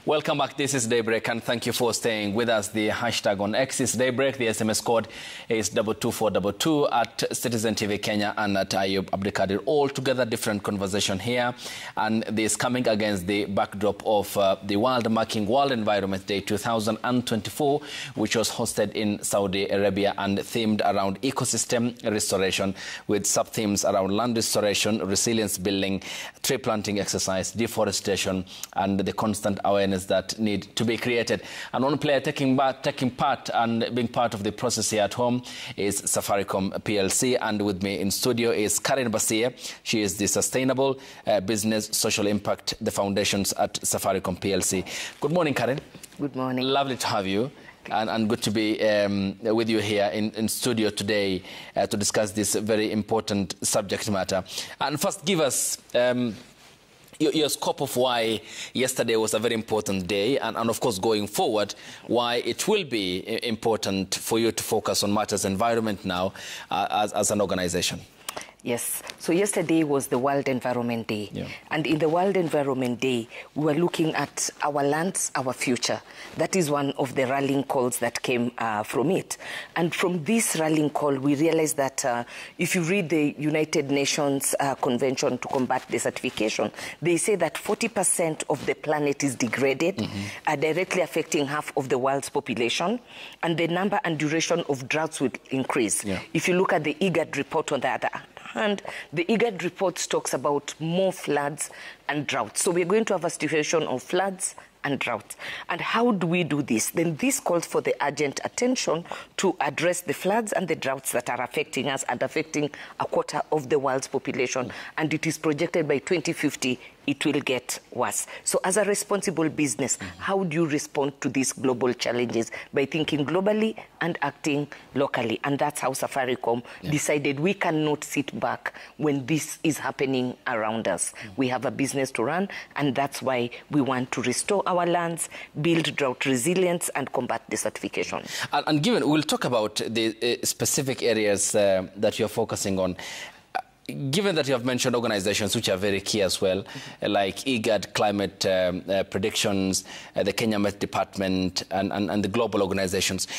Welcome back. This is Daybreak, and thank you for staying with us. The hashtag on X is Daybreak. The SMS code is 22422 at Citizen TV Kenya and at Ayub Abdikadir. All together, different conversation here. And this coming against the backdrop of the world marking World Environment Day 2024, which was hosted in Saudi Arabia and themed around ecosystem restoration, with sub-themes around land restoration, resilience building, tree planting exercise, deforestation, and the constant awareness that need to be created. And one player taking part and being part of the process here at home is Safaricom PLC. And with me in studio is Karen Basia. She is the Sustainable Business Social Impact, the foundations at Safaricom PLC. Good morning, Karen. Good morning. Lovely to have you. And good to be with you here in studio today to discuss this very important subject matter. And first, give us your scope of why yesterday was a very important day, and of course going forward, why it will be important for you to focus on matters environment now as an organization. Yes. So yesterday was the World Environment Day. Yeah. And in the World Environment Day, we were looking at our lands, our future. That is one of the rallying calls that came from it. And from this rallying call, we realized that if you read the United Nations Convention to Combat Desertification, they say that 40% of the planet is degraded, directly affecting half of the world's population, and the number and duration of droughts will increase. Yeah. If you look at the IGAD report on the other hand, the IGAD report talks about more floods and droughts. So we're going to have a situation of floods and droughts. And how do we do this? Then this calls for the urgent attention to address the floods and the droughts that are affecting us and affecting a quarter of the world's population. And it is projected by 2050 it will get worse. So as a responsible business, how do you respond to these global challenges? By thinking globally and acting locally. And that's how Safaricom decided we cannot sit back when this is happening around us. We have a business to run, and that's why we want to restore our lands, build drought resilience, and combat desertification. And given, we'll talk about the specific areas that you're focusing on. Given that you have mentioned organizations which are very key as well, like IGAD climate predictions, the Kenya Met Department, and the global organizations,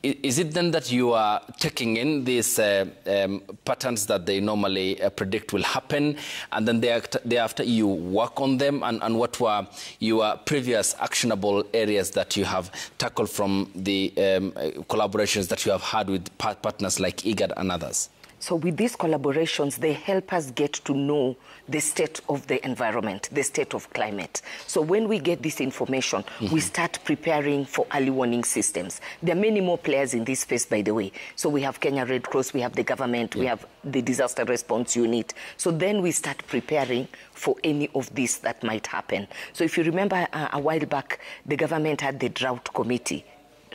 is it then that you are taking in these patterns that they normally predict will happen, and then thereafter you work on them? And what were your previous actionable areas that you have tackled from the collaborations that you have had with partners like IGAD and others? So with these collaborations, they help us get to know the state of the environment, the state of climate. So when we get this information, we start preparing for early warning systems. There are many more players in this space, by the way. So we have Kenya Red Cross, we have the government, we have the disaster response unit. So then we start preparing for any of this that might happen. So if you remember a while back, the government had the drought committee,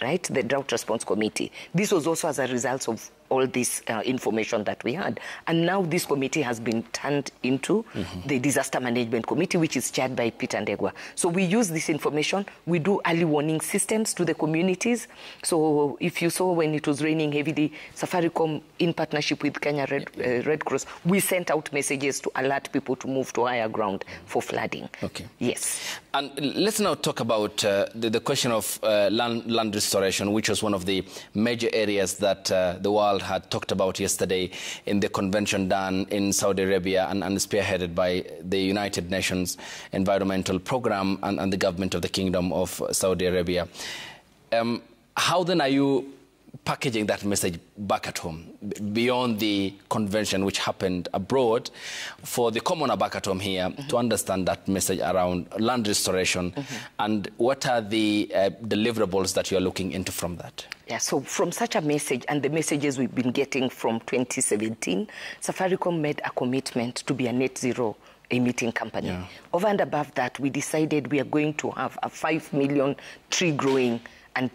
right? The drought response committee. This was also as a result of all this information that we had. And now this committee has been turned into the disaster management committee, which is chaired by Peter Ndegwa. So we use this information. We do early warning systems to the communities. So if you saw when it was raining heavily, Safaricom, in partnership with Kenya Red Cross, we sent out messages to alert people to move to higher ground for flooding. Okay. Yes. And let's now talk about the question of land restoration, which was one of the major areas that the world had talked about yesterday in the convention done in Saudi Arabia and spearheaded by the United Nations Environmental Program and the government of the Kingdom of Saudi Arabia. How then are you packaging that message back at home, beyond the convention which happened abroad, for the commoner back at home here to understand that message around land restoration, and what are the deliverables that you're looking into from that? Yeah, so from such a message and the messages we've been getting from 2017, Safaricom made a commitment to be a net zero emitting company. Yeah. Over and above that, we decided we are going to have a 5 million tree growing, and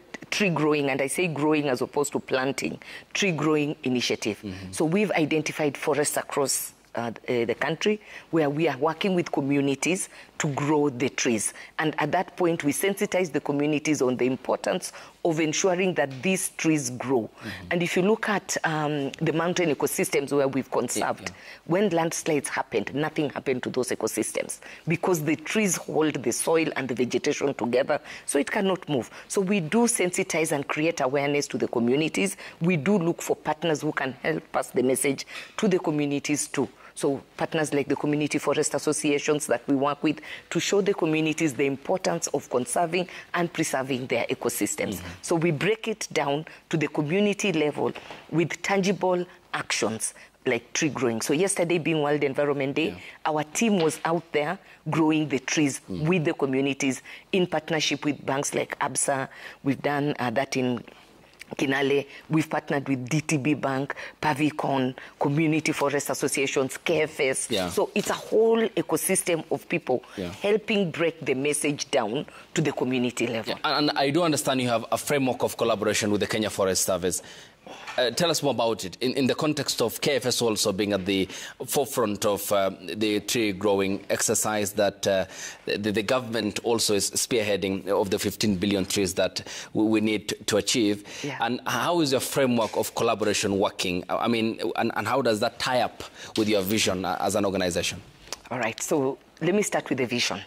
I say growing as opposed to planting, tree growing initiative. So we've identified forests across the country where we are working with communities to grow the trees. And at that point, we sensitize the communities on the importance of ensuring that these trees grow. And if you look at the mountain ecosystems where we've conserved, when landslides happened, nothing happened to those ecosystems because the trees hold the soil and the vegetation together, so it cannot move. So we do sensitize and create awareness to the communities. We do look for partners who can help pass the message to the communities too. So partners like the community forest associations that we work with to show the communities the importance of conserving and preserving their ecosystems. So we break it down to the community level with tangible actions like tree growing. So yesterday being World Environment Day, our team was out there growing the trees with the communities in partnership with banks like ABSA. We've done that in Kinale. We've partnered with DTB Bank, Pavicon, community forest associations, KFS. So it's a whole ecosystem of people helping break the message down to the community level. And I do understand you have a framework of collaboration with the Kenya Forest Service. Tell us more about it in the context of KFS also being at the forefront of the tree growing exercise that the government also is spearheading of the 15 billion trees that we need to achieve. And how is your framework of collaboration working? I mean, and how does that tie up with your vision as an organization? All right, so let me start with the vision.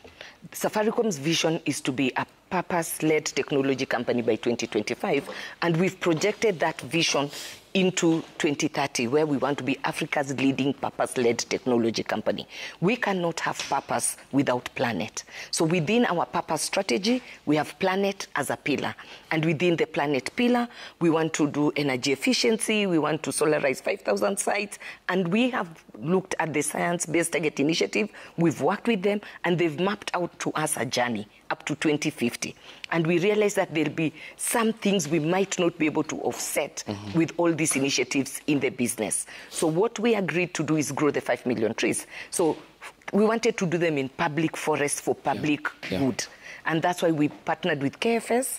Safaricom's vision is to be a purpose-led technology company by 2025, and we've projected that vision into 2030, where we want to be Africa's leading purpose-led technology company. We cannot have purpose without planet. So within our purpose strategy, we have planet as a pillar. And within the planet pillar, we want to do energy efficiency, we want to solarize 5,000 sites, and we have looked at the Science-Based Target Initiative, we've worked with them, and they've mapped out to us a journey up to 2050. And we realize that there'll be some things we might not be able to offset with all these initiatives in the business. So what we agreed to do is grow the 5 million trees. So we wanted to do them in public forests for public good. And that's why we partnered with KFS.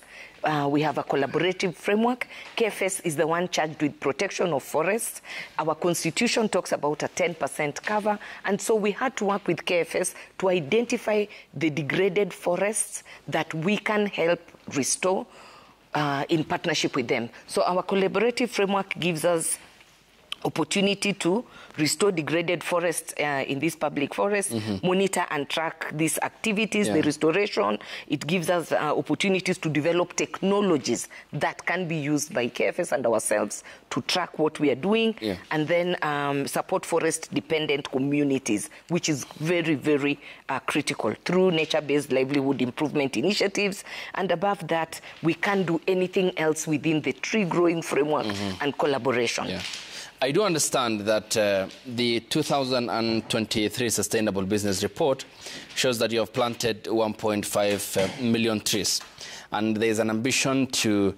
We have a collaborative framework. KFS is the one charged with protection of forests. Our constitution talks about a 10% cover. And so we had to work with KFS to identify the degraded forests that we can help restore in partnership with them. So our collaborative framework gives us opportunity to restore degraded forests in these public forests, monitor and track these activities, the restoration. It gives us opportunities to develop technologies that can be used by KFS and ourselves to track what we are doing, and then support forest-dependent communities, which is very, very critical through nature-based livelihood improvement initiatives. And above that, we can't do anything else within the tree-growing framework and collaboration. I do understand that the 2023 Sustainable Business Report shows that you have planted 1.5 million trees. And there is an ambition to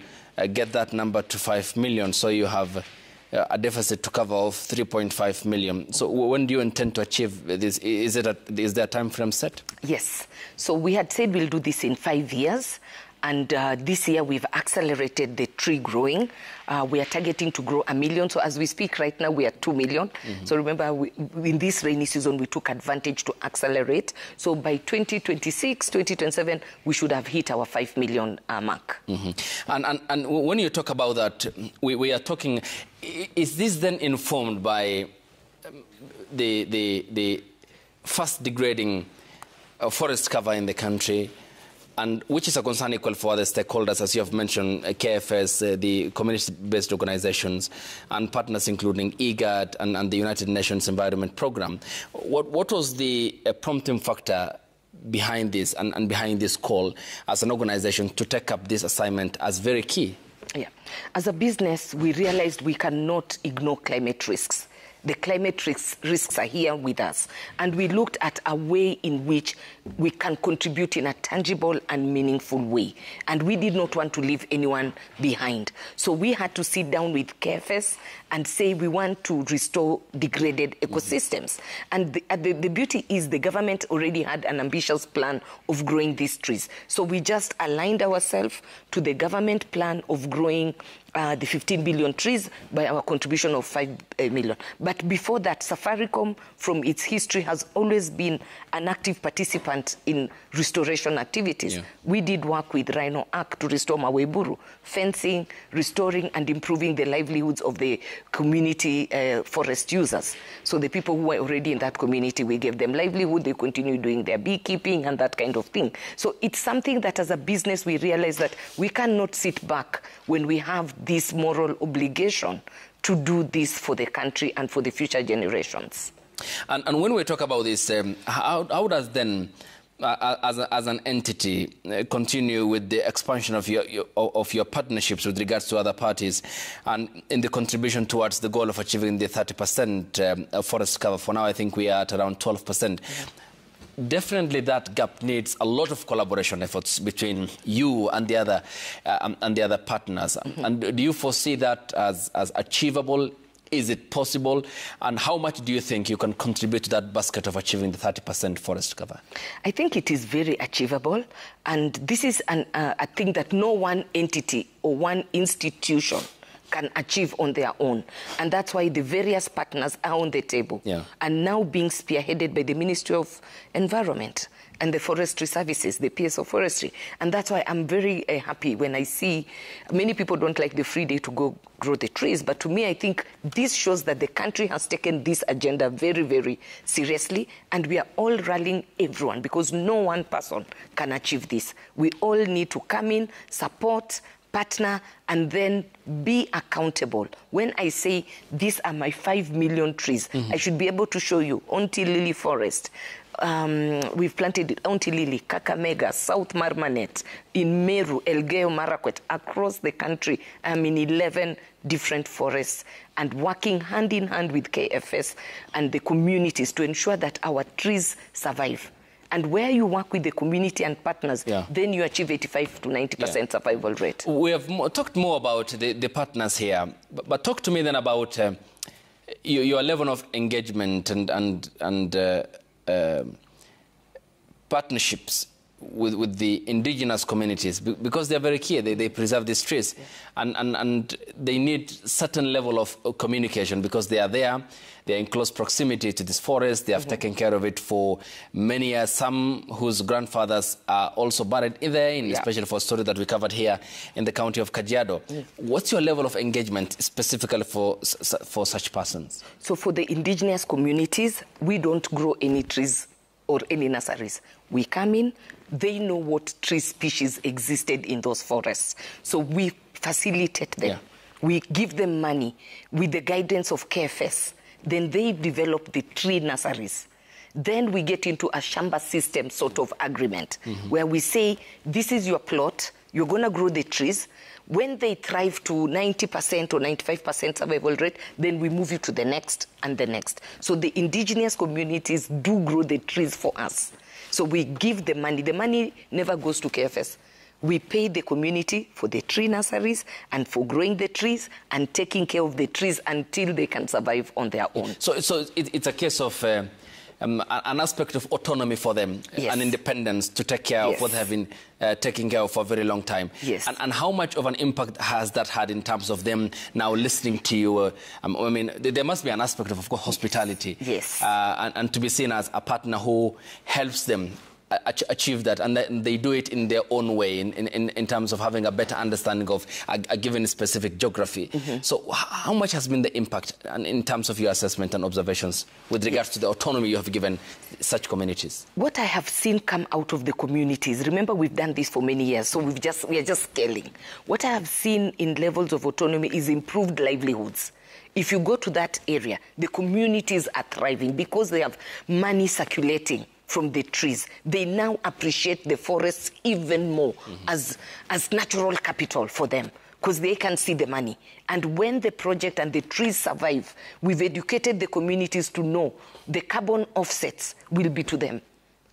get that number to 5 million. So you have a deficit to cover of 3.5 million. So when do you intend to achieve this? Is there a time frame set? Yes. So we had said we'll do this in 5 years. And this year, we've accelerated the tree growing. We are targeting to grow 1 million. So as we speak right now, we are 2 million. So remember, in this rainy season, we took advantage to accelerate. So by 2026, 2027, we should have hit our 5 million mark. And when you talk about that, we are talking, is this then informed by the fast degrading forest cover in the country, and which is a concern equal for other stakeholders, as you have mentioned, KFS, the community-based organizations, and partners including IGAD and the United Nations Environment Programme. What was the prompting factor behind this and behind this call as an organization to take up this assignment as very key? As a business, we realized we cannot ignore climate risks. The climate risks are here with us. And we looked at a way in which we can contribute in a tangible and meaningful way. And we did not want to leave anyone behind. So we had to sit down with KFS and say we want to restore degraded ecosystems. And the beauty is the government already had an ambitious plan of growing these trees. So we just aligned ourselves to the government plan of growing the 15 billion trees by our contribution of 5 million. But before that, Safaricom, from its history, has always been an active participant in restoration activities. Yeah. We did work with Rhino Arc to restore Maweburu, fencing, restoring and improving the livelihoods of the community forest users. So the people who were already in that community, we gave them livelihood, they continue doing their beekeeping and that kind of thing. So it's something that as a business we realize that we cannot sit back when we have this moral obligation to do this for the country and for the future generations. And when we talk about this, how does then, as an entity, continue with the expansion of your partnerships with regards to other parties and in the contribution towards the goal of achieving the 30% forest cover? For now, I think we are at around 12%. Yeah. Definitely that gap needs a lot of collaboration efforts between you and the other partners. Mm-hmm. And do you foresee that as achievable? Is it possible? And how much do you think you can contribute to that basket of achieving the 30% forest cover? I think it is very achievable. And this is a thing that no one entity or one institution can achieve on their own. And that's why the various partners are on the table, yeah, and now being spearheaded by the Ministry of Environment and the Forestry Services, the PS of Forestry. And that's why I'm very happy when I see many people don't like the free day to go grow the trees. But to me, I think this shows that the country has taken this agenda very, very seriously. And we are all rallying everyone because no one person can achieve this. We all need to come in, support, partner, and then be accountable. When I say these are my 5 million trees, mm-hmm, I should be able to show you Onti Lily Forest. We've planted Onti Lily, Kakamega, South Marmanet, in Meru, Elgeyo Marakwet, across the country. I'm in 11 different forests and working hand in hand with KFS and the communities to ensure that our trees survive. And where you work with the community and partners, yeah, then you achieve 85 to 90% yeah, survival rate. We have talked more about the partners here, but talk to me then about your level of engagement and partnerships with the indigenous communities, because they're very key. They preserve these trees, yeah, and they need certain level of communication because they are there. They're in close proximity to this forest. They have, mm-hmm, taken care of it for many years. Some whose grandfathers are also buried in there, yeah, especially for a story that we covered here in the county of Kajiado. Yeah. What's your level of engagement specifically for such persons? So for the indigenous communities, we don't grow any trees or any nurseries. We come in, they know what tree species existed in those forests. So we facilitate them. Yeah. We give them money with the guidance of KFS. Then they develop the tree nurseries. Then we get into a shamba system sort of agreement, mm-hmm, where we say, this is your plot, you're going to grow the trees. When they thrive to 90% or 95% survival rate, then we move you to the next and the next. So the indigenous communities do grow the trees for us. So we give the money. The money never goes to KFS. We pay the community for the tree nurseries and for growing the trees and taking care of the trees until they can survive on their own. So it's a case of an aspect of autonomy for them, yes, and independence to take care, yes, of what they have been taking care of for a very long time. Yes. And how much of an impact has that had in terms of them now listening to you? I mean, there must be an aspect of course, hospitality. Yes. And to be seen as a partner who helps them achieve that, and they do it in their own way in terms of having a better understanding of a given specific geography. Mm-hmm. So how much has been the impact in terms of your assessment and observations with regards, yes, to the autonomy you have given such communities? What I have seen come out of the communities, remember we've done this for many years, so we are just scaling. What I have seen in levels of autonomy is improved livelihoods. If you go to that area, the communities are thriving because they have money circulating from the trees. They now appreciate the forests even more, mm-hmm, as natural capital for them because they can see the money. And when the project and the trees survive, we've educated the communities to know the carbon offsets will be to them.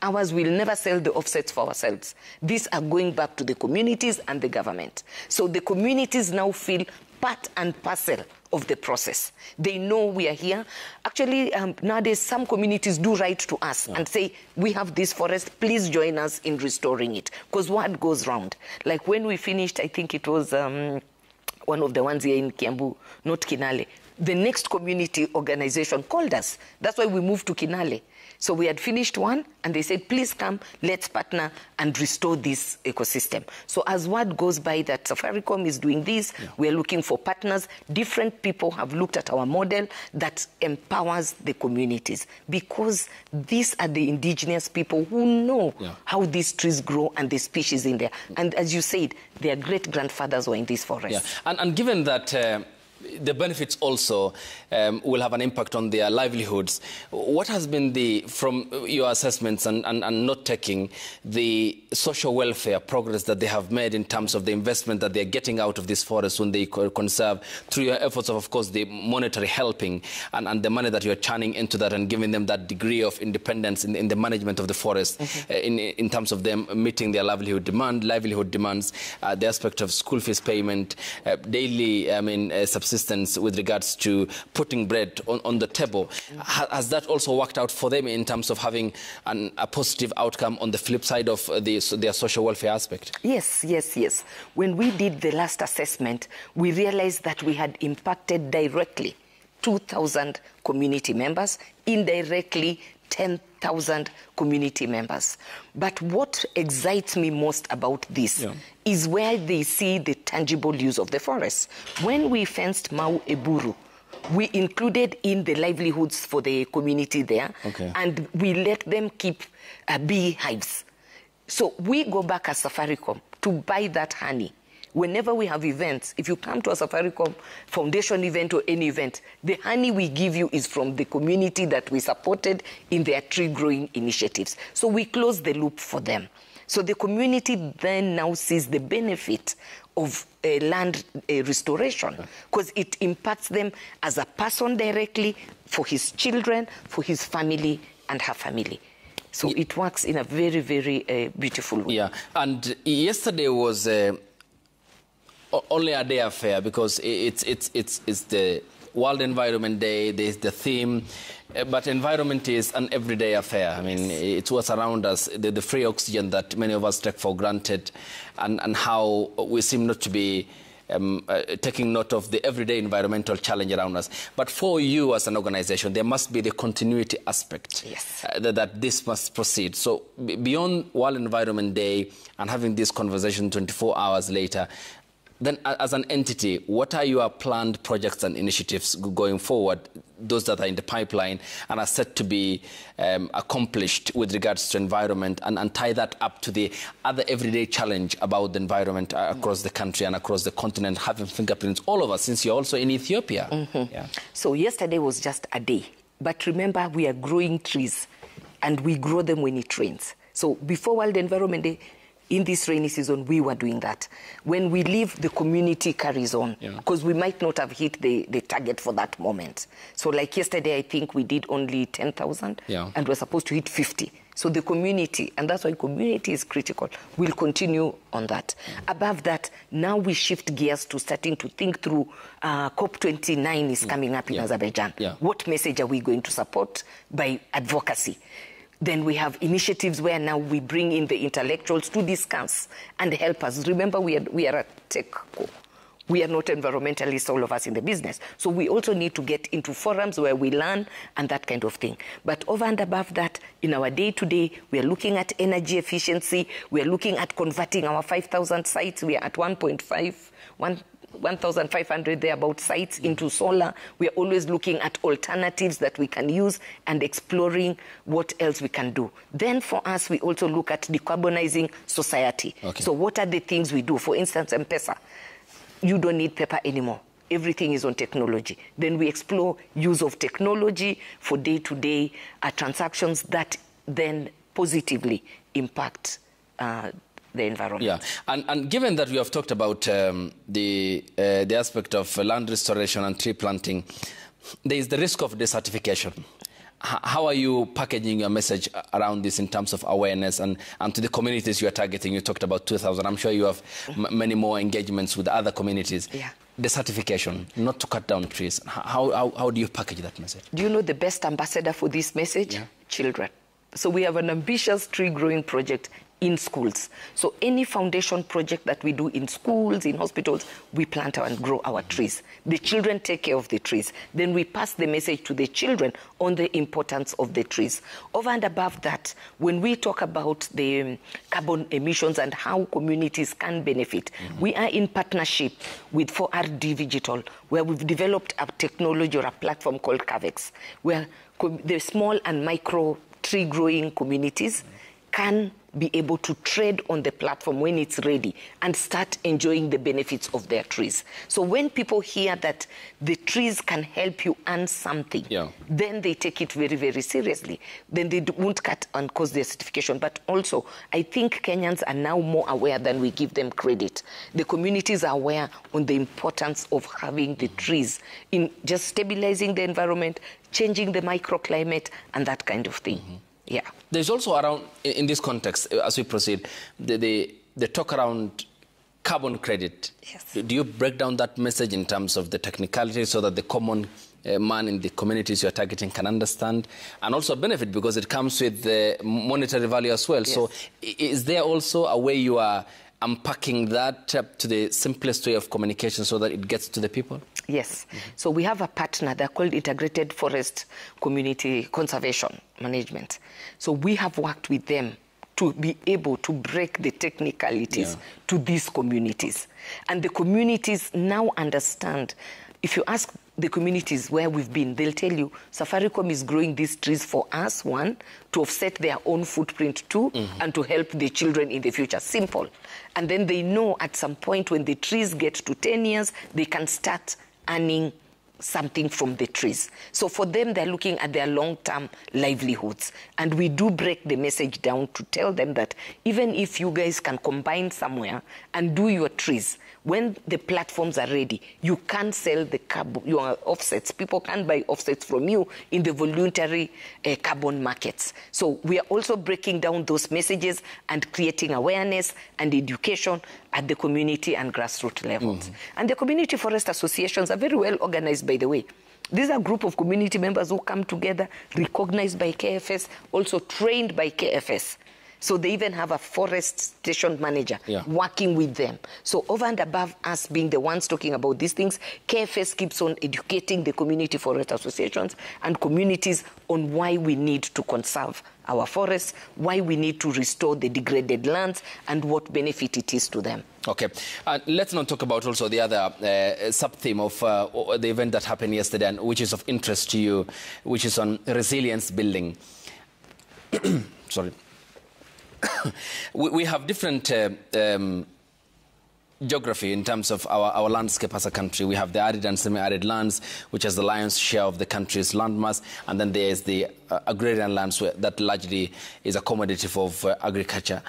Ours will never sell the offsets for ourselves. These are going back to the communities and the government. So the communities now feel part and parcel of the process. They know we are here. Actually, nowadays, some communities do write to us, yeah, and say, we have this forest, please join us in restoring it. Because word goes round. Like when we finished, I think it was one of the ones here in Kiambu, not Kinale. The next community organization called us. That's why we moved to Kinale. So we had finished one, and they said, please come, let's partner and restore this ecosystem. So as word goes by that Safaricom is doing this, we are looking for partners. Different people have looked at our model that empowers the communities, because these are the indigenous people who know how these trees grow and the species in there. And as you said, their great-grandfathers were in this forest. And given that the benefits also will have an impact on their livelihoods, what has been from your assessments and not taking the social welfare progress that they have made in terms of the investment that they're getting out of this forest when they conserve, through your efforts of course, the monetary helping and the money that you're churning into that and giving them that degree of independence in the management of the forest, in terms of them meeting their livelihood demands, the aspect of school fees payment, daily, subsistence with regards to putting bread on the table. Has that also worked out for them in terms of having a positive outcome on the flip side of their social welfare aspect? Yes. When we did the last assessment, we realized that we had impacted directly 2,000 community members, indirectly 10,000 community members. But what excites me most about this is where they see the tangible use of the forest. When we fenced Mau Eburu, we included in the livelihoods for the community there, and we let them keep beehives. So we go back as Safaricom to buy that honey. Whenever we have events, if you come to a Safaricom Foundation event or any event, the honey we give you is from the community that we supported in their tree growing initiatives. So we close the loop for them. So the community then now sees the benefit of land restoration, because it impacts them as a person directly, for his children, for his family and her family. So it works in a very, very beautiful way. Yeah, and yesterday was only a day affair, because it's the World Environment Day. There's the theme, but environment is an everyday affair. I mean, it's what's around us, the free oxygen that many of us take for granted, and how we seem not to be taking note of the everyday environmental challenge around us. But for you as an organization, there must be the continuity aspect, that this must proceed. So beyond World Environment Day and having this conversation 24 hours later, then as an entity, what are your planned projects and initiatives going forward, those that are in the pipeline and are set to be accomplished with regards to environment, and tie that up to the other everyday challenge about the environment across the country and across the continent, having fingerprints all over, since you're also in Ethiopia? So yesterday was just a day. But remember, we are growing trees, and we grow them when it rains. So before World Environment Day, in this rainy season, we were doing that. When we leave, the community carries on, because we might not have hit the target for that moment. So like yesterday, I think we did only 10,000, and we're supposed to hit 50. So the community, and that's why community is critical, will continue on that. Above that, now we shift gears to starting to think through COP29 is coming up in Azerbaijan. What message are we going to support by advocacy? Then we have initiatives where now we bring in the intellectuals to discuss and help us. Remember, we are a tech co. We are not environmentalists, all of us in the business. So we also need to get into forums where we learn and that kind of thing. But over and above that, in our day-to-day, we are looking at energy efficiency. We are looking at converting our 5,000 sites. We are at 1,500 thereabout sites into solar. We are always looking at alternatives that we can use and exploring what else we can do. Then for us, we also look at decarbonizing society. So what are the things we do? For instance, M-Pesa. You don't need paper anymore. Everything is on technology. Then we explore use of technology for day-to-day transactions that then positively impact the environment. And given that we have talked about the aspect of land restoration and tree planting, there is the risk of desertification. How are you packaging your message around this in terms of awareness and to the communities you are targeting? You talked about 2,000. I'm sure you have many more engagements with other communities. Desertification, not to cut down trees. How do you package that message? Do you know the best ambassador for this message? Children. So we have an ambitious tree growing project in schools. So any foundation project that we do in schools, in hospitals, we plant and grow our trees. The children take care of the trees. Then we pass the message to the children on the importance of the trees. Over and above that, when we talk about the carbon emissions and how communities can benefit, we are in partnership with 4RD Digital, where we've developed a technology or a platform called CAVEX, where the small and micro tree growing communities can be able to trade on the platform when it's ready and start enjoying the benefits of their trees. So when people hear that the trees can help you earn something, then they take it very, very seriously. Then they won't cut and cause their certification. But also, I think Kenyans are now more aware than we give them credit. The communities are aware on the importance of having the trees in just stabilizing the environment, changing the microclimate, and that kind of thing. Yeah. There's also around, in this context, as we proceed, the talk around carbon credit. Yes. Do you break down that message in terms of the technicality so that the common man in the communities you're targeting can understand and also benefit because it comes with the monetary value as well? Yes. So is there also a way you are unpacking that to the simplest way of communication so that it gets to the people? Yes. So we have a partner, they're called Integrated Forest Community Conservation Management. So we have worked with them to be able to break the technicalities to these communities. And the communities now understand. If you ask the communities where we've been, they'll tell you Safaricom is growing these trees for us, one, to offset their own footprint, two, and to help the children in the future. Simple. And then they know at some point when the trees get to 10 years, they can start earning something from the trees. So for them, they're looking at their long-term livelihoods. And we do break the message down to tell them that even if you guys can combine somewhere and do your trees, when the platforms are ready, you can sell the carbon, your offsets. People can buy offsets from you in the voluntary carbon markets. So we are also breaking down those messages and creating awareness and education at the community and grassroots levels. And the community forest associations are very well organized, by the way. These are a group of community members who come together, recognized by KFS, also trained by KFS. So they even have a forest station manager working with them. So over and above us being the ones talking about these things, KFS keeps on educating the community forest associations and communities on why we need to conserve our forests, why we need to restore the degraded lands, and what benefit it is to them. Okay. Let's not talk about also the other sub-theme of the event that happened yesterday, and which is of interest to you, which is on resilience building. Sorry. We have different geography in terms of our landscape as a country. We have the arid and semi-arid lands, which has the lion's share of the country's landmass, and then there is the agrarian lands that largely is accommodative of agriculture.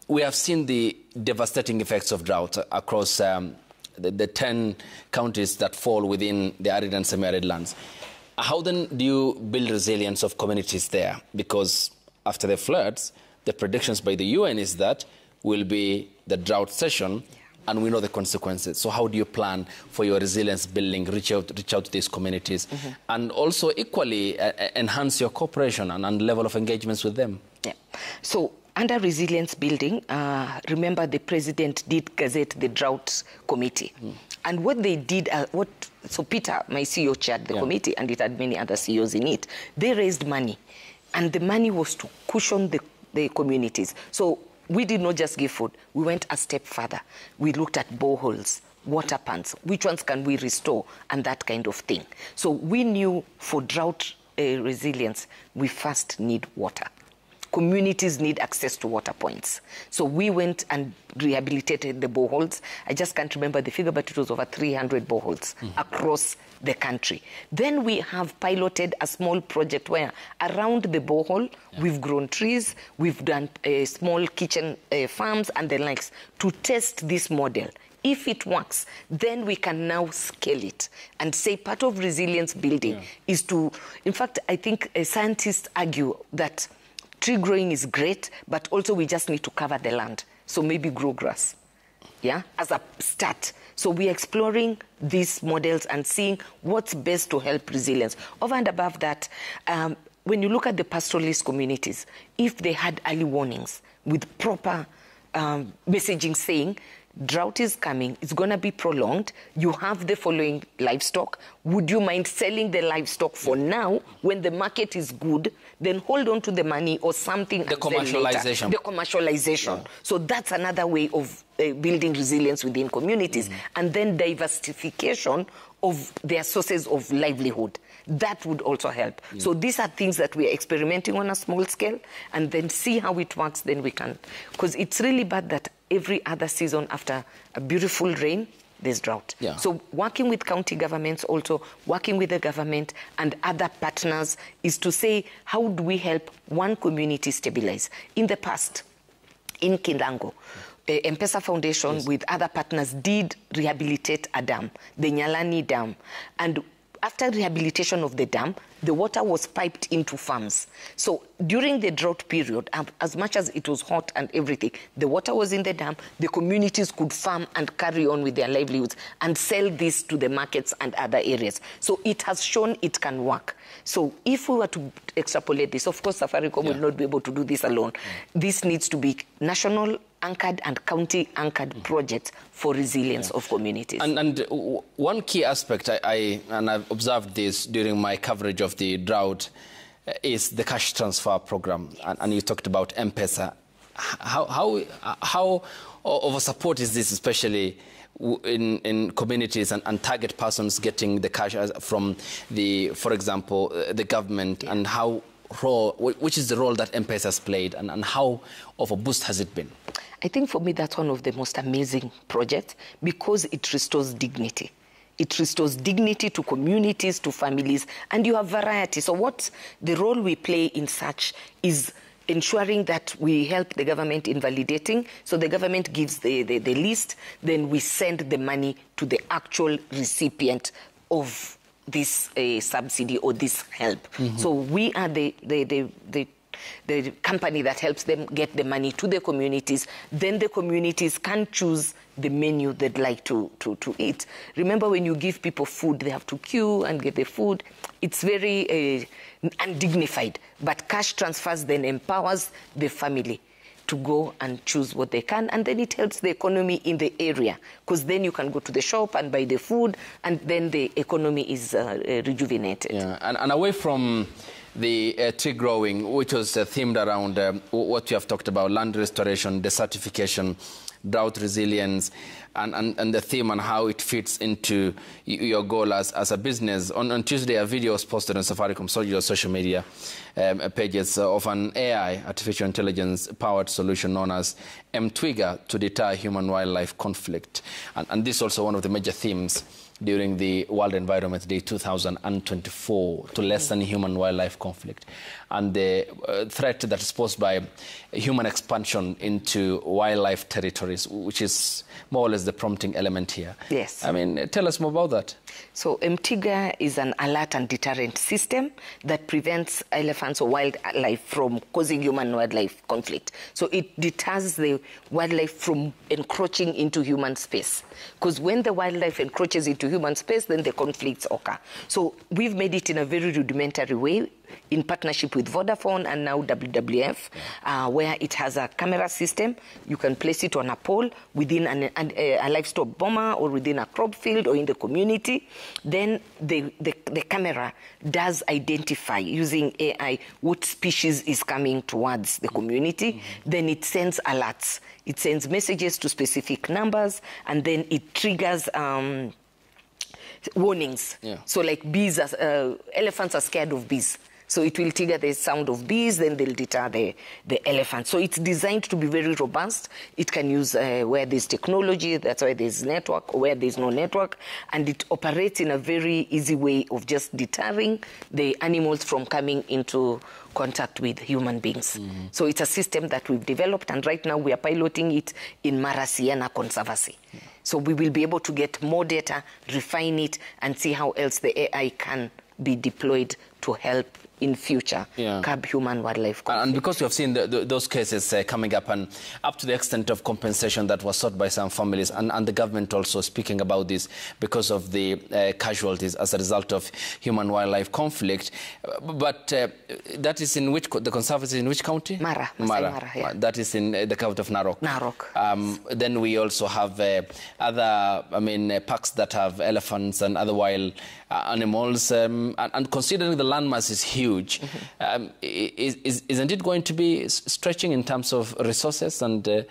We have seen the devastating effects of drought across the 10 counties that fall within the arid and semi-arid lands. How then do you build resilience of communities there? Because after the floods, the predictions by the UN is that will be the drought session, and we know the consequences. So how do you plan for your resilience building, reach out to these communities, and also equally enhance your cooperation and level of engagements with them? Yeah. So under resilience building, remember the president did gazette the drought committee. And what they did, so Peter, my CEO, chaired the committee, and it had many other CEOs in it. They raised money, and the money was to cushion the communities. So we did not just give food. We went a step further. We looked at boreholes, water pans, which ones can we restore, and that kind of thing. So we knew for drought resilience, we first need water. Communities need access to water points. So we went and rehabilitated the boreholes. I just can't remember the figure, but it was over 300 boreholes across the country. Then we have piloted a small project where around the borehole, we've grown trees, we've done small kitchen farms and the likes to test this model. If it works, then we can now scale it and say part of resilience building is to, in fact, I think scientists argue that tree growing is great, but also we just need to cover the land. So maybe grow grass, as a start. So we're exploring these models and seeing what's best to help resilience. Over and above that, when you look at the pastoralist communities, if they had early warnings with proper messaging saying, drought is coming, it's going to be prolonged, you have the following livestock, would you mind selling the livestock for now when the market is good, then hold on to the money or something. The commercialization. The commercialization. Yeah. So that's another way of building resilience within communities. And then diversification of their sources of livelihood. That would also help. So these are things that we are experimenting on a small scale, and then see how it works, then we can. Because it's really bad that every other season after a beautiful rain, there's drought. Yeah. So working with county governments, also working with the government and other partners, is to say, how do we help one community stabilize? In the past, in Kindango, M-Pesa Foundation with other partners did rehabilitate a dam, the Nyalani Dam. And after rehabilitation of the dam, the water was piped into farms. So during the drought period, as much as it was hot and everything, the water was in the dam, the communities could farm and carry on with their livelihoods and sell this to the markets and other areas. So it has shown it can work. So if we were to extrapolate this, of course, Safaricom will not be able to do this alone. This needs to be national anchored and county anchored projects for resilience of communities. And one key aspect, I've observed this during my coverage of the drought, is the cash transfer program. And you talked about M-Pesa. How of a support is this, especially in communities and target persons getting the cash from for example, the government, and which is the role that M-Pesa has played, and how of a boost has it been? I think for me that's one of the most amazing projects, because it restores dignity. It restores dignity to communities, to families, and you have variety. So what the role we play in such is ensuring that we help the government in validating. So the government gives the list, then we send the money to the actual recipient of this subsidy or this help. So we are the company that helps them get the money to the communities. Then the communities can choose the menu they'd like to eat. Remember, when you give people food, they have to queue and get the food. It's very undignified. But cash transfers then empowers the family to go and choose what they can, and then it helps the economy in the area, because then you can go to the shop and buy the food, and then the economy is rejuvenated. Yeah, and away from the tree growing, which was themed around what you have talked about, land restoration, desertification, drought resilience, and the theme and how it fits into your goal as a business. On Tuesday, a video was posted on Safaricom social media pages of an AI, artificial intelligence-powered solution known as M-Twiga to deter human-wildlife conflict. And this is also one of the major themes during the World Environment Day 2024, to lessen human-wildlife conflict and the threat that is posed by human expansion into wildlife territories, which is more or less the prompting element here. Yes. I mean, tell us more about that. So M-Twiga is an alert and deterrent system that prevents elephants or wildlife from causing human-wildlife conflict. So it deters the wildlife from encroaching into human space. Because when the wildlife encroaches into human space, then the conflicts occur. So we've made it in a very rudimentary way, in partnership with Vodafone and now WWF, where it has a camera system. You can place it on a pole within a livestock boma or within a crop field or in the community. Then the camera does identify, using AI, what species is coming towards the community. Then it sends alerts. It sends messages to specific numbers, and then it triggers warnings. So like bees, elephants are scared of bees. So it will trigger the sound of bees, then they'll deter the elephant. So it's designed to be very robust. It can use where there's technology, that's why there's network, or where there's no network. And it operates in a very easy way of just deterring the animals from coming into contact with human beings. So it's a system that we've developed, and right now we are piloting it in Mara Siena Conservancy. So we will be able to get more data, refine it, and see how else the AI can be deployed to help in future curb human-wildlife conflict. And because you have seen those cases coming up, and up to the extent of compensation that was sought by some families, and the government also speaking about this because of the casualties as a result of human-wildlife conflict. But that is in which, the Conservancy in which county? Mara. Yeah. That is in the county of Narok. Narok. Then we also have other, parks that have elephants and other wild animals. And considering the landmass is huge, isn't it going to be stretching in terms of resources and the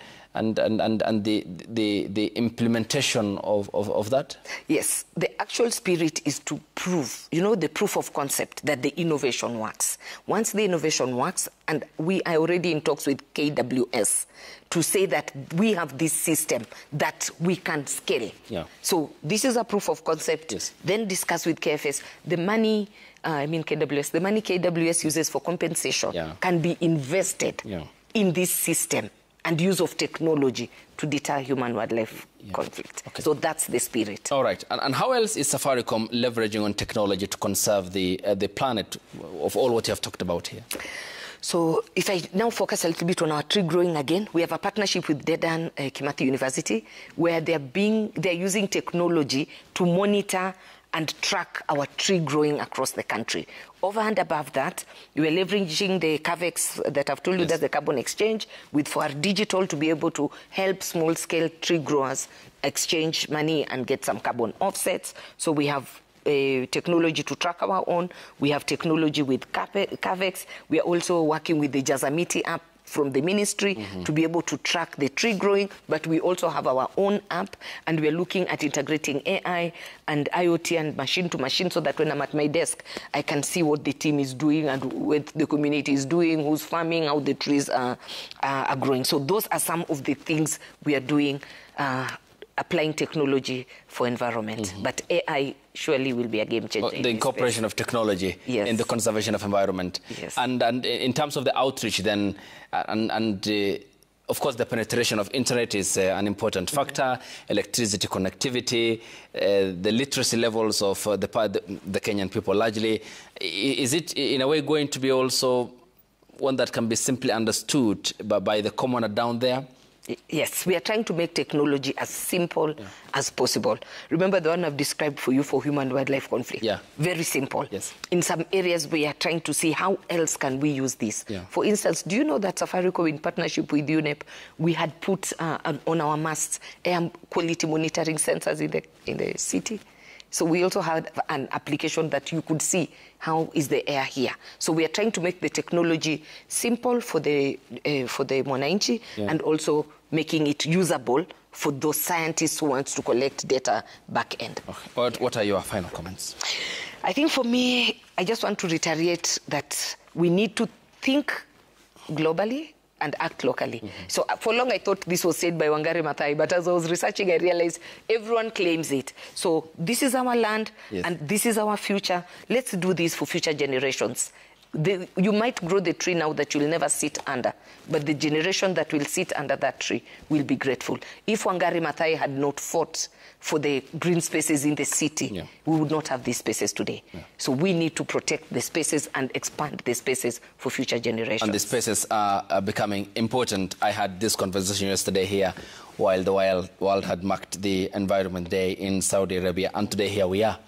implementation of that? Yes, the actual spirit is to prove, the proof of concept that the innovation works. Once the innovation works, and we are already in talks with KWS to say that we have this system that we can scale. Yeah. So this is a proof of concept. Yes. Then discuss with KFS. The money, KWS, the money KWS uses for compensation can be invested in this system and use of technology to deter human-wildlife conflict. Okay. So that's the spirit. All right. And how else is Safaricom leveraging on technology to conserve the planet of all what you have talked about here? So if I now focus a little bit on our tree growing again, we have a partnership with Dedan Kimathi University where they're using technology to monitor and track our tree growing across the country. Over and above that, we are leveraging the CAVEX that I've told you, that's the carbon exchange, for our digital to be able to help small-scale tree growers exchange money and get some carbon offsets. So we have technology to track our own. We have technology with CAVEX. We are also working with the Jazamiti app from the ministry to be able to track the tree growing, but we also have our own app, and we're looking at integrating AI and IoT and machine to machine so that when I'm at my desk, I can see what the team is doing and what the community is doing, who's farming, how the trees are growing. So those are some of the things we are doing, applying technology for environment. But AI surely will be a game changer. The incorporation of technology in the conservation of environment. Yes. And in terms of the outreach then, of course, the penetration of internet is an important factor, electricity connectivity, the literacy levels of the Kenyan people largely. Is it in a way going to be also one that can be simply understood by the commoner down there? Yes, we are trying to make technology as simple as possible. Remember the one I've described for you for human-wildlife conflict? Yeah. Very simple. Yes. In some areas, we are trying to see how else can we use this. Yeah. For instance, do you know that Safaricom, in partnership with UNEP, we had put on our masts air quality monitoring sensors in the city? So we also had an application that you could see how is the air here. So we are trying to make the technology simple for the mwananchi and also making it usable for those scientists who want to collect data back end. Okay. What are your final comments? I think for me, I just want to reiterate that we need to think globally and act locally. So for long I thought this was said by Wangari Maathai, but as I was researching I realized everyone claims it. So this is our land and this is our future. Let's do this for future generations. You might grow the tree now that you'll never sit under, but the generation that will sit under that tree will be grateful. If Wangari Maathai had not fought for the green spaces in the city, we would not have these spaces today. So we need to protect the spaces and expand the spaces for future generations. And the spaces are becoming important. I had this conversation yesterday here while the world had marked the Environment Day in Saudi Arabia, and today here we are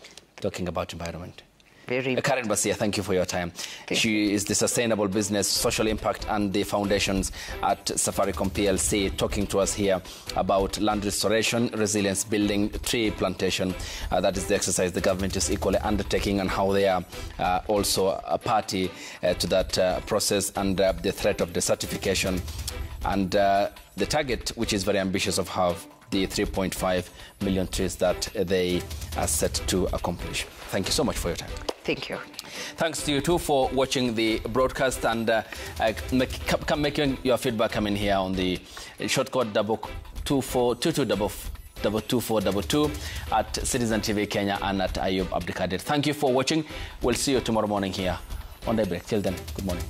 talking about environment. Karen Basia, thank you for your time. She is the Sustainable Business, Social Impact and the Foundations at Safaricom PLC, talking to us here about land restoration, resilience building, tree plantation. That is the exercise the government is equally undertaking, and how they are also a party to that process, and the threat of desertification, and the target, which is very ambitious, of have the 3.5 million trees that they are set to accomplish. Thank you so much for your time. Thank you. Thanks to you too for watching the broadcast, and making your feedback come in here on the short code 222222 at Citizen TV Kenya and at Ayub Abdikadir. Thank you for watching. We'll see you tomorrow morning here on Daybreak. Till then, good morning.